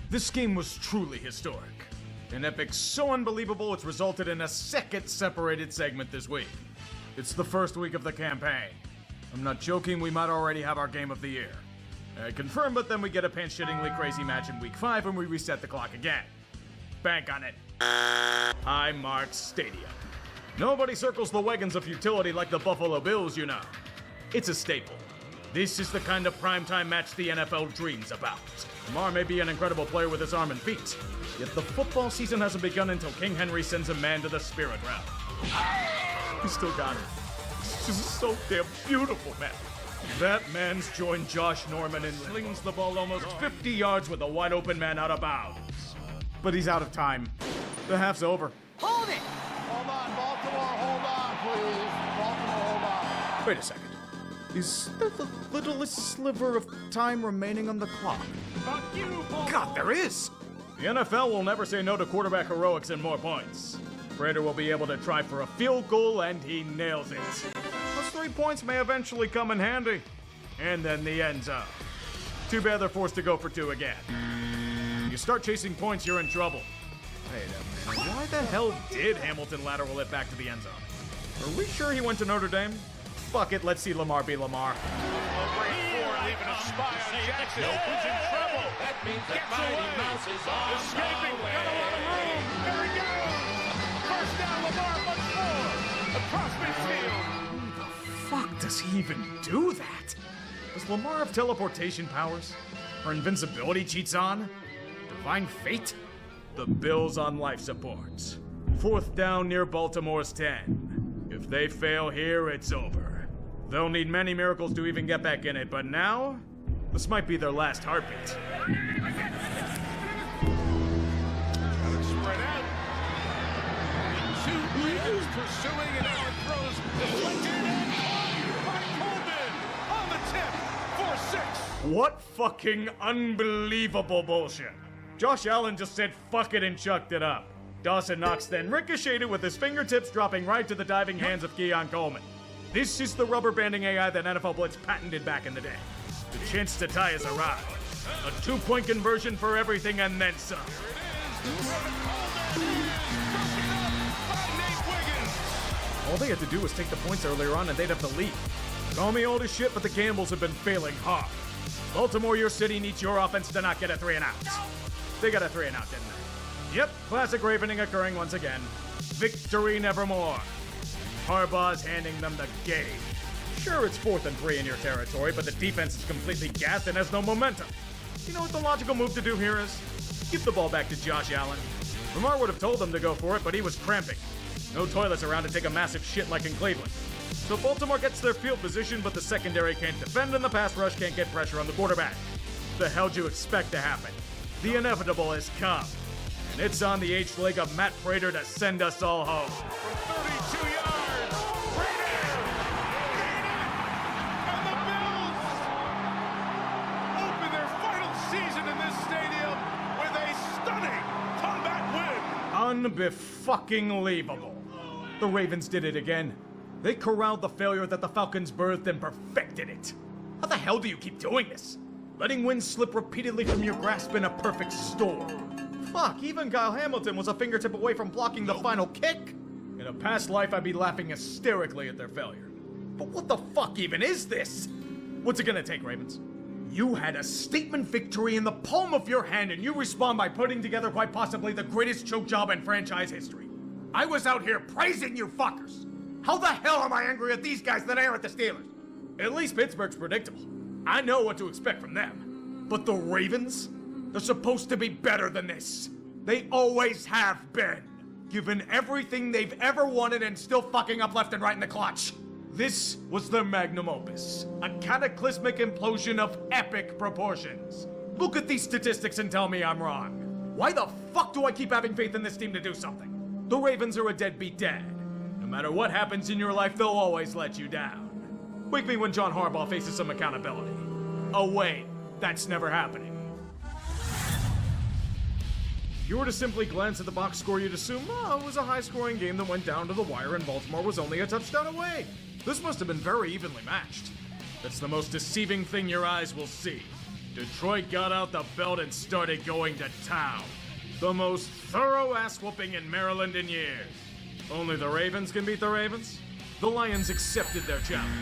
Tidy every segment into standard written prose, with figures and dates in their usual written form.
This game was truly historic. An epic so unbelievable it's resulted in a second separated segment this week. It's the first week of the campaign. I'm not joking, we might already have our game of the year. I confirm, but then we get a pants-shittingly crazy match in week 5 and we reset the clock again. Bank on it. Highmark Stadium. Nobody circles the wagons of futility like the Buffalo Bills, you know. It's a staple. This is the kind of primetime match the NFL dreams about. Lamar may be an incredible player with his arm and feet, yet the football season hasn't begun until King Henry sends a man to the spirit realm. He still got it. It's just so damn beautiful, man. That man's joined Josh Norman and slings the ball almost 50 yards with a wide open man out of bounds. But he's out of time. The half's over. Hold it! Hold on, Baltimore, hold on, please. Baltimore, hold on. Wait a second. Is there the littlest sliver of time remaining on the clock? Fuck you, Baltimore! God, there is! The NFL will never say no to quarterback heroics and more points. Prater will be able to try for a field goal, and he nails it. Those 3 points may eventually come in handy. And then the end zone. Too bad they're forced to go for 2 again. You start chasing points, you're in trouble. Wait a minute, why the hell did Hamilton lateral it back to the end zone? Are we sure he went to Notre Dame? Fuck it, let's see Lamar be Lamar. Leaving a spy on Jackson. Who's in trouble? That means the Mighty Mouse is on escaping. Got a lot of room. There he goes. First down, Lamar, much more. Across midfield. How the fuck does he even do that? Does Lamar have teleportation powers? Or invincibility cheats on? Divine fate? The Bills on life support. 4th down near Baltimore's 10. If they fail here, it's over. They'll need many miracles to even get back in it, but now, this might be their last heartbeat. Got it spread out. 2 Ravens pursuing, and now it throws deflected and caught by Coleman on the tip. 4-6. What fucking unbelievable bullshit. Josh Allen just said fuck it and chucked it up. Dawson Knox then ricocheted with his fingertips dropping right to the diving hands of Keon Coleman. This is the rubber banding AI that NFL Blitz patented back in the day. The chance to tie has arrived. A 2-point conversion for everything and then some. All they had to do was take the points earlier on and they'd have the lead. Call me old as shit, but the Campbells have been failing hard. Baltimore, your city needs your offense to not get a 3 and out. They got a 3 and out, didn't they? Yep, classic Ravening occurring once again. Victory nevermore. Harbaugh's handing them the game. Sure, it's 4th and 3 in your territory, but the defense is completely gassed and has no momentum. You know what the logical move to do here is? Give the ball back to Josh Allen. Lamar would have told them to go for it, but he was cramping. No toilets around to take a massive shit like in Cleveland. So Baltimore gets their field position, but the secondary can't defend and the pass rush can't get pressure on the quarterback. The hell'd you expect to happen? The inevitable has come. And it's on the H-leg of Matt Prater to send us all home. From 32 yards, Prater! And the Bills open their final season in this stadium with a stunning comeback win. Unbefucking-leavable. The Ravens did it again. They corralled the failure that the Falcons birthed and perfected it. How the hell do you keep doing this? Letting wins slip repeatedly from your grasp in a perfect storm. Fuck, even Kyle Hamilton was a fingertip away from blocking the final kick. In a past life, I'd be laughing hysterically at their failure. But what the fuck even is this? What's it gonna take, Ravens? You had a statement victory in the palm of your hand, and you respond by putting together quite possibly the greatest choke job in franchise history. I was out here praising you fuckers. How the hell am I angry at these guys than I am at the Steelers? At least Pittsburgh's predictable. I know what to expect from them. But the Ravens? They're supposed to be better than this. They always have been. Given everything they've ever wanted and still fucking up left and right in the clutch. This was their magnum opus. A cataclysmic implosion of epic proportions. Look at these statistics and tell me I'm wrong. Why the fuck do I keep having faith in this team to do something? The Ravens are a deadbeat dad. No matter what happens in your life, they'll always let you down. Wake me when John Harbaugh faces some accountability. Oh wait, that's never happening. If you were to simply glance at the box score, you'd assume, oh, it was a high-scoring game that went down to the wire and Baltimore was only a touchdown away. This must have been very evenly matched. That's the most deceiving thing your eyes will see. Detroit got out the belt and started going to town. The most thorough ass-whooping in Maryland in years. Only the Ravens can beat the Ravens? The Lions accepted their challenge,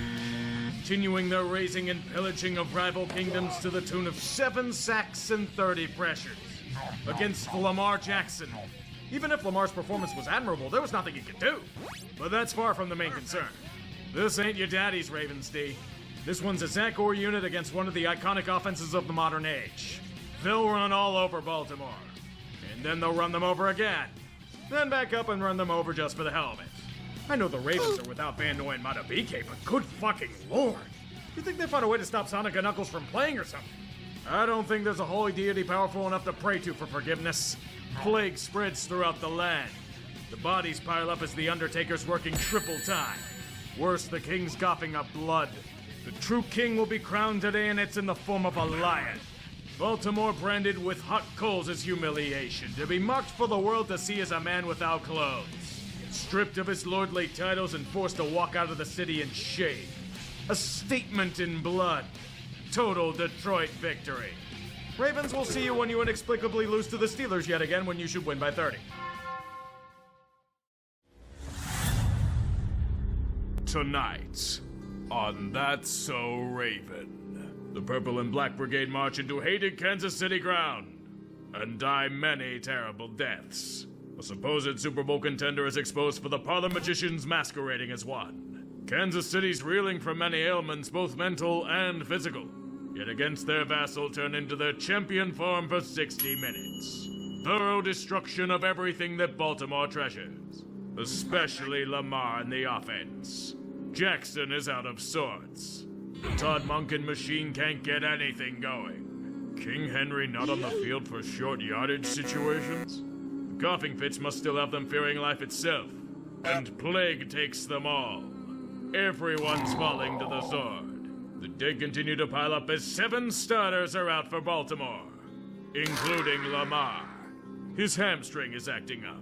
continuing their raising and pillaging of rival kingdoms to the tune of 7 sacks and 30 pressures against Lamar Jackson. Even if Lamar's performance was admirable, there was nothing he could do. But that's far from the main concern. This ain't your daddy's Ravens, D. This one's a Zach Orr unit against one of the iconic offenses of the modern age. They'll run all over Baltimore. And then they'll run them over again. Then back up and run them over just for the hell of it. I know the Ravens are without Van Noy and Matabike, but good fucking lord. You think they found a way to stop Sonic and Knuckles from playing or something? I don't think there's a holy deity powerful enough to pray to for forgiveness. Plague spreads throughout the land. The bodies pile up as the Undertaker's working triple time. Worse, the king's coughing up blood. The true king will be crowned today, and it's in the form of a lion. Baltimore branded with hot coals as humiliation, to be marked for the world to see as a man without clothes. Stripped of his lordly titles and forced to walk out of the city in shame. A statement in blood. Total Detroit victory. Ravens will see you when you inexplicably lose to the Steelers yet again when you should win by 30. Tonight, on That's So Raven, the Purple and Black Brigade march into hated Kansas City ground and die many terrible deaths. A supposed Super Bowl contender is exposed for the parlor magicians masquerading as one. Kansas City's reeling from many ailments, both mental and physical. Yet against their vassal turn into their champion form for 60 minutes. Thorough destruction of everything that Baltimore treasures. Especially Lamar and the offense. Jackson is out of sorts. The Todd Monken machine can't get anything going. King Henry not on the field for short yardage situations? The coughing fits must still have them fearing life itself. And plague takes them all. Everyone's falling to the sword. The dead continue to pile up as 7 starters are out for Baltimore, including Lamar. His hamstring is acting up.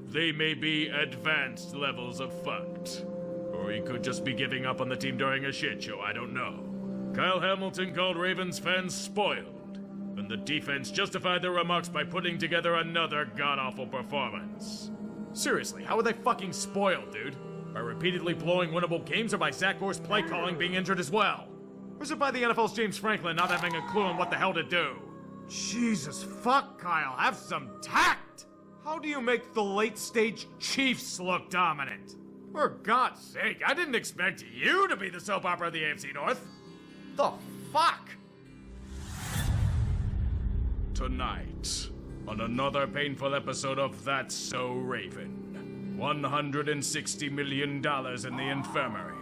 They may be advanced levels of fucked. Or he could just be giving up on the team during a shit show, I don't know. Kyle Hamilton called Ravens fans spoiled, and the defense justified their remarks by putting together another god-awful performance. Seriously, how are they fucking spoiled, dude? By repeatedly blowing winnable games or by Zach Orr's play calling being injured as well? Or is it by the NFL's James Franklin not having a clue on what the hell to do? Jesus fuck, Kyle, have some tact! How do you make the late-stage Chiefs look dominant? For God's sake, I didn't expect you to be the soap opera of the AFC North. The fuck? Tonight, on another painful episode of That's So Raven, $160 million in the infirmary.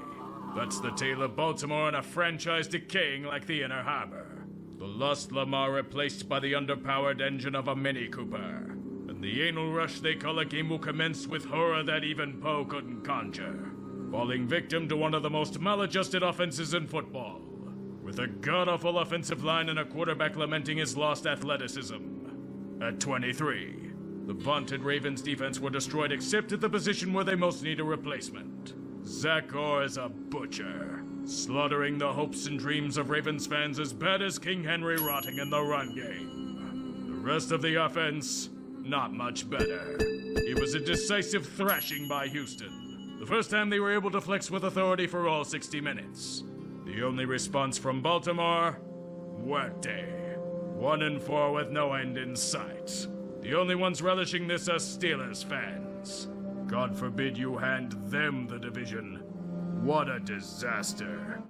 That's the tale of Baltimore and a franchise decaying like the Inner Harbor. The lost Lamar replaced by the underpowered engine of a Mini Cooper. And the anal rush they call a game will commence with horror that even Poe couldn't conjure. Falling victim to one of the most maladjusted offenses in football. With a god-awful offensive line and a quarterback lamenting his lost athleticism. At 23, the vaunted Ravens defense were destroyed except at the position where they most need a replacement. Zach Orr is a butcher, slaughtering the hopes and dreams of Ravens fans as bad as King Henry rotting in the run game. The rest of the offense, not much better. It was a decisive thrashing by Houston. The first time they were able to flex with authority for all 60 minutes. The only response from Baltimore? Workday. 1-4 with no end in sight. The only ones relishing this are Steelers fans. God forbid you hand them the division. What a disaster.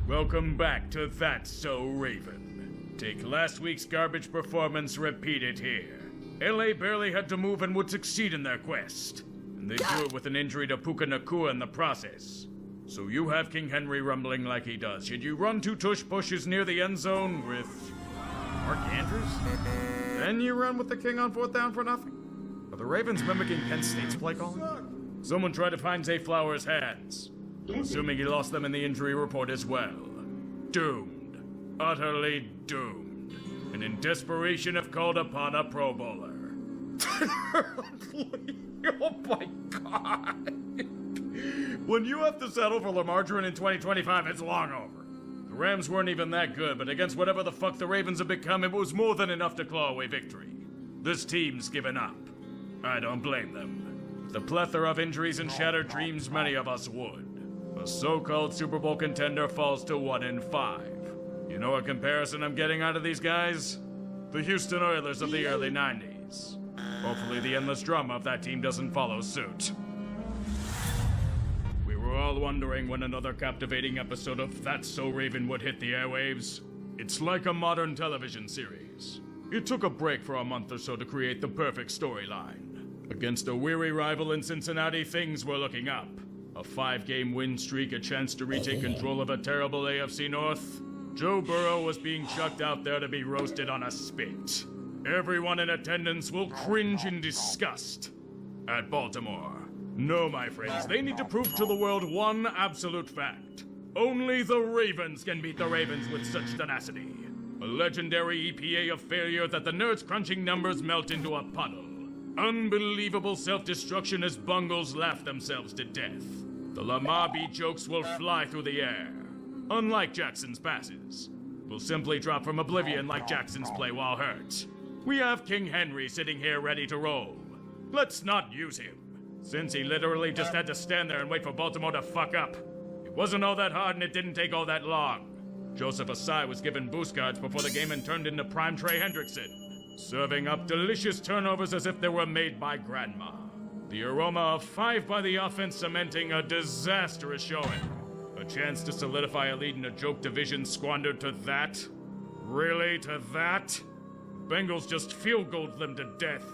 Welcome back to That's So Raven. Take last week's garbage performance, repeat it here. LA barely had to move and would succeed in their quest. And they do it with an injury to Puka Nacua in the process. So you have King Henry rumbling like he does. Should you run 2 tush pushes near the end zone with Mark Andrews? Then you run with the king on 4th down for nothing? Are the Ravens mimicking Penn State's play calling? Someone tried to find Zay Flowers' hands. I'm assuming he lost them in the injury report as well. Doomed. Utterly doomed. And in desperation have called upon a Pro Bowler. Oh my God. When you have to settle for Lamargarine in 2025, it's long over. The The Rams weren't even that good, but against whatever the fuck the Ravens have become, it was more than enough to claw away victory. This team's given up. I don't blame them. With the plethora of injuries and shattered dreams, many of us would. A so-called Super Bowl contender falls to 1 in 5. You know what comparison I'm getting out of these guys? The Houston Oilers of the early 90s. Hopefully the endless drama of that team doesn't follow suit. We were all wondering when another captivating episode of That's So Raven would hit the airwaves. It's like a modern television series. It took a break for a month or so to create the perfect storyline. Against a weary rival in Cincinnati, things were looking up. A 5-game win streak, a chance to retake control of a terrible AFC North. Joe Burrow was being chucked out there to be roasted on a spit. Everyone in attendance will cringe in disgust. At Baltimore, no, my friends, they need to prove to the world one absolute fact. Only the Ravens can beat the Ravens with such tenacity. A legendary EPA of failure that the nerds crunching numbers melt into a puddle. Unbelievable self-destruction as Bungles laugh themselves to death. The Lamar beat jokes will fly through the air. Unlike Jackson's passes, will simply drop from oblivion like Jackson's play while hurt. We have King Henry sitting here ready to roll. Let's not use him, since he literally just had to stand there and wait for Baltimore to fuck up. It wasn't all that hard and it didn't take all that long. Joseph Asai was given boost cards before the game and turned into prime Trey Hendrickson, serving up delicious turnovers as if they were made by grandma. The aroma of 5 by the offense cementing a disastrous showing. A chance to solidify a lead in a joke division squandered to that? Really, to that? Bengals just field goaled them to death.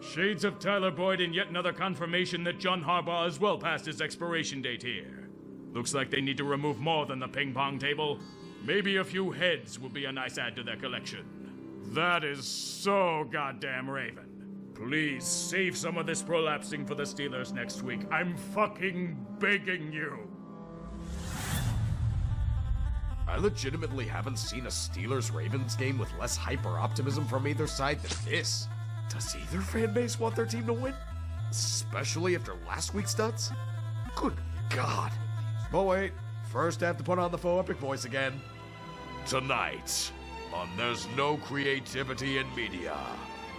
Shades of Tyler Boyd and yet another confirmation that John Harbaugh is well past his expiration date here. Looks like they need to remove more than the ping pong table. Maybe a few heads would be a nice add to their collection. That is so goddamn Raven. Please save some of this prolapsing for the Steelers next week. I'm fucking begging you. I legitimately haven't seen a Steelers-Ravens game with less hyper-optimism from either side than this. Does either fan base want their team to win? Especially after last week's studs? Good God. But wait, first I have to put on the faux epic voice again. Tonight, on There's No Creativity in Media,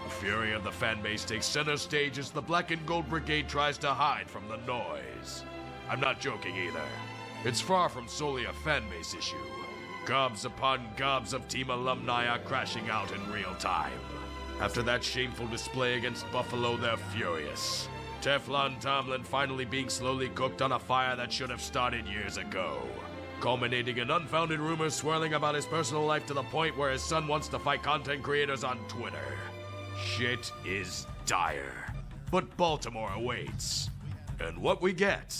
the fury of the fan base takes center stage as the Black and Gold Brigade tries to hide from the noise. I'm not joking either. It's far from solely a fan base issue. Gobs upon gobs of team alumni are crashing out in real time. After that shameful display against Buffalo, they're furious. Teflon Tomlin finally being slowly cooked on a fire that should have started years ago. Culminating in unfounded rumors swirling about his personal life to the point where his son wants to fight content creators on Twitter. Shit is dire. But Baltimore awaits. And what we get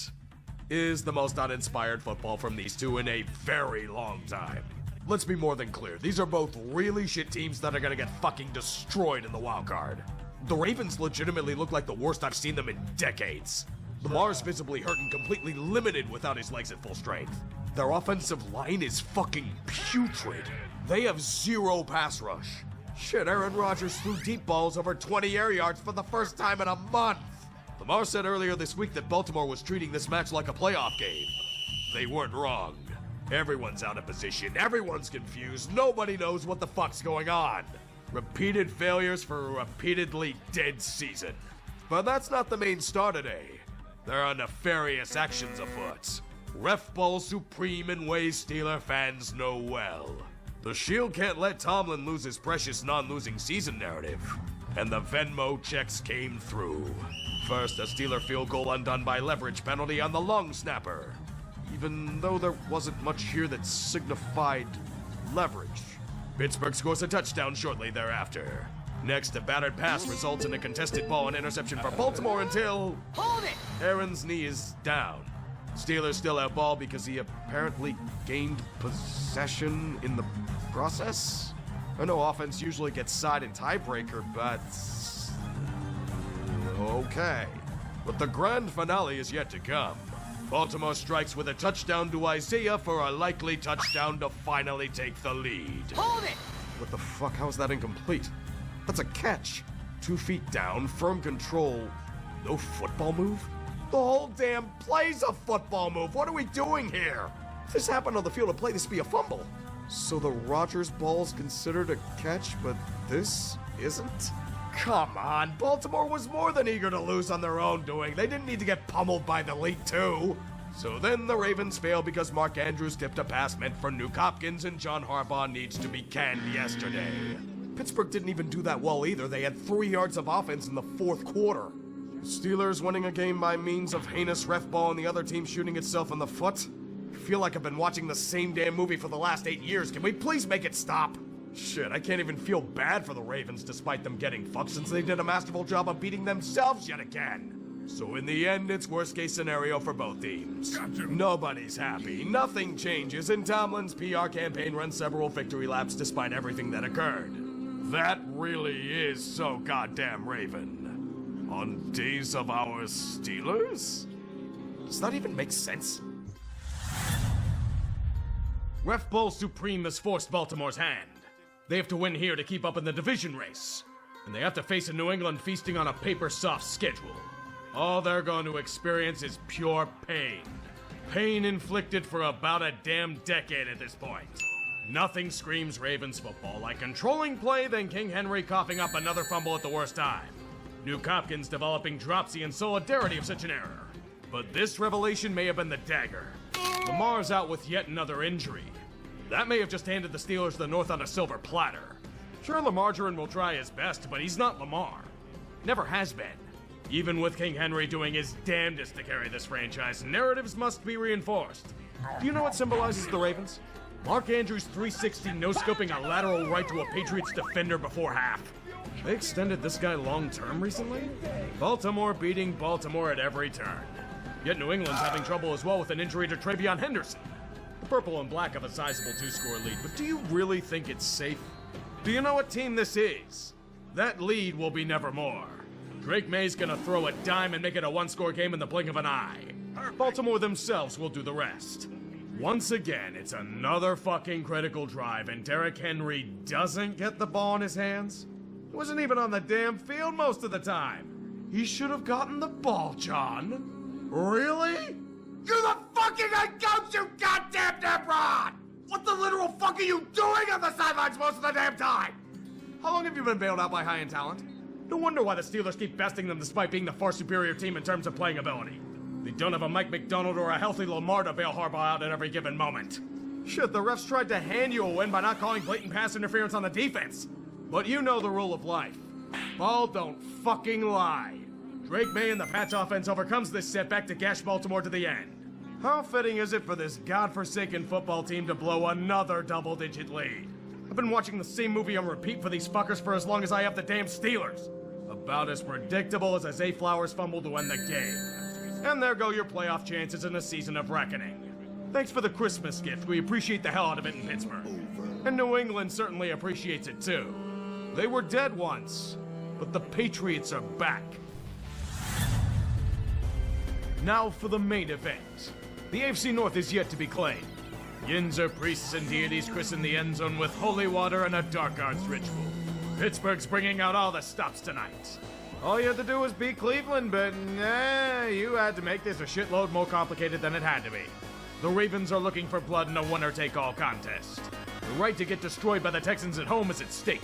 is the most uninspired football from these two in a very long time. Let's be more than clear, these are both really shit teams that are gonna get fucking destroyed in the wild card. The Ravens legitimately look like the worst I've seen them in decades. Lamar's visibly hurt and completely limited without his legs at full strength. Their offensive line is fucking putrid. They have zero pass rush. Shit, Aaron Rodgers threw deep balls over 20 air yards for the first time in a month. Lamar said earlier this week that Baltimore was treating this match like a playoff game. They weren't wrong. Everyone's out of position, everyone's confused, nobody knows what the fuck's going on. Repeated failures for a repeatedly dead season. But that's not the main star today. There are nefarious actions afoot. Ref ball supreme in ways Steeler fans know well. The Shield can't let Tomlin lose his precious non-losing season narrative. And the Venmo checks came through. First, a Steeler field goal undone by leverage penalty on the long snapper. Even though there wasn't much here that signified leverage. Pittsburgh scores a touchdown shortly thereafter. Next, a battered pass results in a contested ball and interception for Baltimore until... Hold it! Aaron's knee is down. Steelers still have ball because he apparently gained possession in the process? I know offense usually gets side and tiebreaker, but... okay. But the grand finale is yet to come. Baltimore strikes with a touchdown to Isaiah for a likely touchdown to finally take the lead. Hold it! What the fuck? How is that incomplete? That's a catch. 2 feet down, firm control. No football move? The whole damn play's a football move. What are we doing here? If this happened on the field of play, this would be a fumble. So the Rodgers ball's considered a catch, but this isn't? Come on, Baltimore was more than eager to lose on their own doing. They didn't need to get pummeled by the lead too. So then the Ravens fail because Mark Andrews tipped a pass meant for Nuke Hopkins and John Harbaugh needs to be canned yesterday. Pittsburgh didn't even do that well either. They had 3 yards of offense in the fourth quarter. Steelers winning a game by means of heinous ref ball and the other team shooting itself in the foot? I feel like I've been watching the same damn movie for the last 8 years. Can we please make it stop? Shit, I can't even feel bad for the Ravens despite them getting fucked since they did a masterful job of beating themselves yet again. So in the end, it's worst case scenario for both teams. Gotcha. Nobody's happy, nothing changes, and Tomlin's PR campaign runs several victory laps despite everything that occurred. That really is so goddamn Raven. On days of our Steelers? Does that even make sense? Ref Ball Supreme has forced Baltimore's hand. They have to win here to keep up in the division race. And they have to face a New England feasting on a paper-soft schedule. All they're going to experience is pure pain. Pain inflicted for about a damn decade at this point. Nothing screams Ravens football like controlling play than King Henry coughing up another fumble at the worst time. Nuke Hopkins developing dropsy in solidarity of such an error. But this revelation may have been the dagger. Lamar's out with yet another injury. That may have just handed the Steelers the North on a silver platter. Sure, Lamargarine will try his best, but he's not Lamar. Never has been. Even with King Henry doing his damnedest to carry this franchise, narratives must be reinforced. Do you know what symbolizes the Ravens? Mark Andrews 360 no-scoping a lateral right to a Patriots defender before half. They extended this guy long-term recently? Baltimore beating Baltimore at every turn. Yet New England's having trouble as well with an injury to Travion Henderson. The purple and black have a sizable 2-score lead, but do you really think it's safe? Do you know what team this is? That lead will be nevermore. Drake May's gonna throw a dime and make it a 1-score game in the blink of an eye. Baltimore themselves will do the rest. Once again, it's another fucking critical drive, and Derrick Henry doesn't get the ball in his hands? He wasn't even on the damn field most of the time. He should have gotten the ball, John. Really? You're the fucking head coach, you goddamn Nebron! What the literal fuck are you doing on the sidelines most of the damn time? How long have you been bailed out by high-end talent? No wonder why the Steelers keep besting them despite being the far superior team in terms of playing ability. They don't have a Mike McDonald or a healthy Lamar to bail Harbaugh out at every given moment. Shit, the refs tried to hand you a win by not calling blatant pass interference on the defense. But you know the rule of life. Ball don't fucking lie. Drake May and the Pats offense overcomes this setback to gash Baltimore to the end. How fitting is it for this godforsaken football team to blow another double-digit lead? I've been watching the same movie on repeat for these fuckers for as long as I have the damn Steelers. About as predictable as a Zay Flowers fumble to end the game. And there go your playoff chances in a season of reckoning. Thanks for the Christmas gift. We appreciate the hell out of it in Pittsburgh. And New England certainly appreciates it too. They were dead once, but the Patriots are back. Now for the main event. The AFC North is yet to be claimed. Yinzer priests and deities christen the end zone with holy water and a dark arts ritual. Pittsburgh's bringing out all the stops tonight. All you had to do was beat Cleveland, but nah, you had to make this a shitload more complicated than it had to be. The Ravens are looking for blood in a winner-take-all contest. The right to get destroyed by the Texans at home is at stake.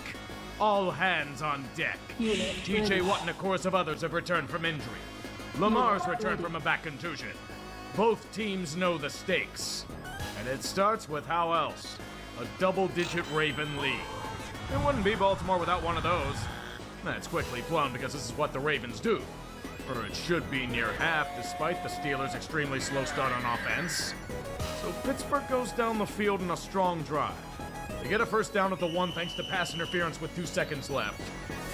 All hands on deck. TJ Watt and a chorus of others have returned from injury. Lamar's returned from a back contusion. Both teams know the stakes. And it starts with how else? A double-digit Raven lead. It wouldn't be Baltimore without one of those. That's quickly blown because this is what the Ravens do. Or it should be near half, despite the Steelers' extremely slow start on offense. So Pittsburgh goes down the field in a strong drive. They get a first down at the 1 thanks to pass interference with 2 seconds left.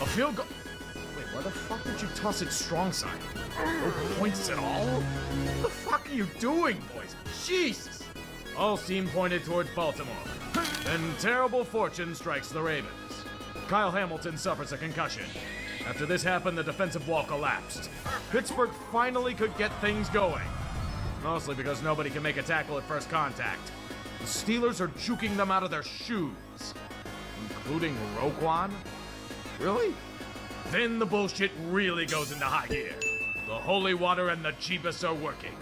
A field goal. Wait, why the fuck did you toss it strong side? No points at all? What the fuck are you doing, boys? Jesus! All seem pointed towards Baltimore. Then terrible fortune strikes the Ravens. Kyle Hamilton suffers a concussion. After this happened, the defensive wall collapsed. Pittsburgh finally could get things going. Mostly because nobody can make a tackle at first contact. The Steelers are juking them out of their shoes. Including Roquan? Really? Then the bullshit really goes into high gear. The holy water and the Jeebus are working.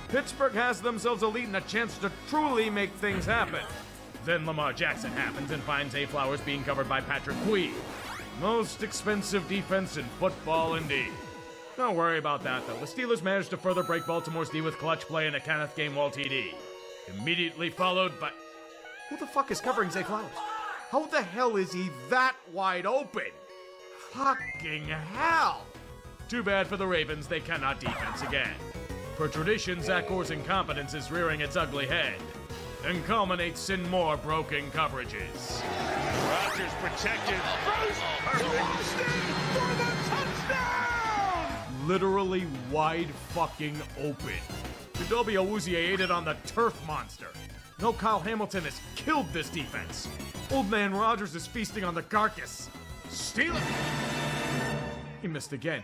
Pittsburgh has themselves a lead and a chance to truly make things happen. Then Lamar Jackson happens and finds A. Flowers being covered by Patrick Quee. Most expensive defense in football indeed. Don't worry about that though. The Steelers managed to further break Baltimore's D with clutch play and a Kenneth Gainwell TD. Immediately followed by... Who the fuck is covering Zay Flowers? How the hell is he that wide open? Fucking hell! Too bad for the Ravens, they cannot defense again. Per tradition, Zach Orr's incompetence is rearing its ugly head, and culminates in more broken coverages. Rodgers protected. Boston for the touchdown! Literally wide fucking open. Jadobe Awuzie aided on the turf monster. No, Kyle Hamilton has killed this defense. Old man Rodgers is feasting on the carcass. Steal it! He missed again.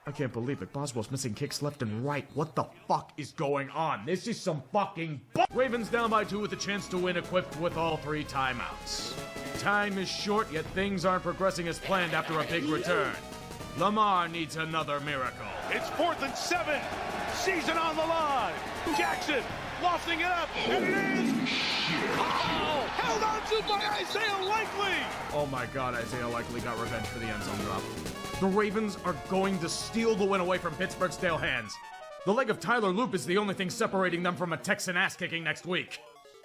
I can't believe it. Boswell's missing kicks left and right. What the fuck is going on? This is some fucking Ravens down by 2 with a chance to win, equipped with all 3 timeouts. Time is short, yet things aren't progressing as planned after a big return. Lamar needs another miracle. It's 4th and 7. Season on the line. Jackson lofting it up, and it is. Oh, held on to by Isaiah Likely. Oh my god, Isaiah Likely got revenge for the end zone drop. The Ravens are going to steal the win away from Pittsburgh's stale hands. The leg of Tyler Loop is the only thing separating them from a Texan ass-kicking next week.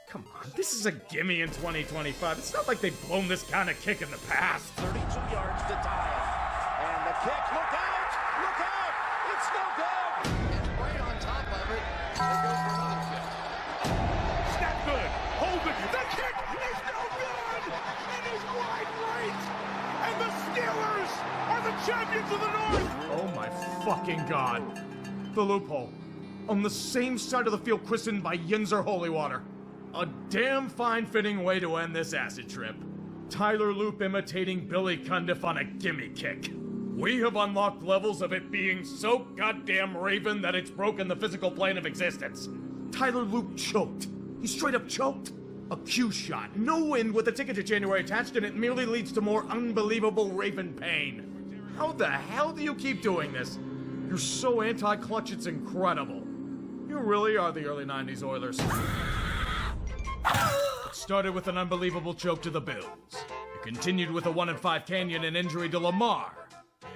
Come on, this is a gimme in 2025. It's not like they've blown this kind of kick in the past. 32 yards to tie it. And the kick, look out! Look out! It's no good! And right on top of it, it goes for another kick. Snap good. Hold it. The kick is no good! It is wide right! And the Steelers are the champions of the North! Oh my fucking god. The loophole. On the same side of the field christened by Yinzer Holywater. A damn fine-fitting way to end this acid trip. Tyler Loop imitating Billy Cundiff on a gimme kick. We have unlocked levels of it being so goddamn Raven that it's broken the physical plane of existence. Tyler Loop choked. He straight up choked. A Q shot, no wind with a ticket to January attached, and it merely leads to more unbelievable Raven pain. How the hell do you keep doing this? You're so anti-clutch, it's incredible. You really are the early 90s Oilers. It started with an unbelievable choke to the Bills. It continued with a 1-5 Canyon and injury to Lamar.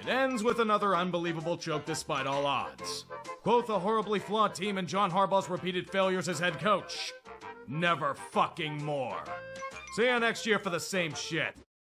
It ends with another unbelievable choke despite all odds. Both a horribly flawed team and John Harbaugh's repeated failures as head coach. Never fucking more. See you next year for the same shit.